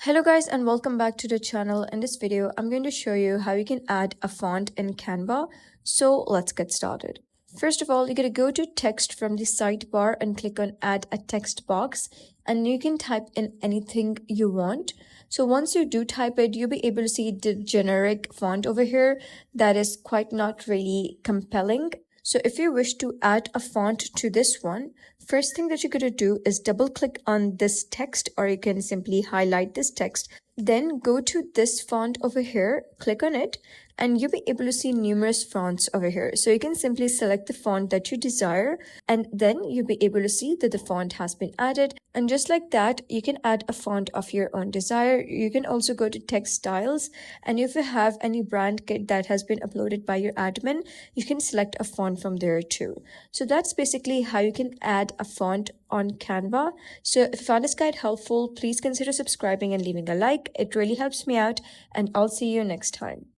Hello guys and welcome back to the channel. In this video, I'm going to show you how you can add a font in Canva. So let's get started. First of all, you're going to go to text from the sidebar and click on add a text box and you can type in anything you want. So once you do type it, you'll be able to see the generic font over here that is quite not really compelling. So if you wish to add a font to this one, first thing that you're going to do is double click on this text, or you can simply highlight this text. Then go to this font over here, click on it, and you'll be able to see numerous fonts over here. So you can simply select the font that you desire, and then you'll be able to see that the font has been added. And just like that, you can add a font of your own desire. You can also go to text styles, and if you have any brand kit that has been uploaded by your admin, you can select a font from there too. So that's basically how you can add a font on Canva. So if you found this guide helpful, please consider subscribing and leaving a like. It really helps me out, and I'll see you next time.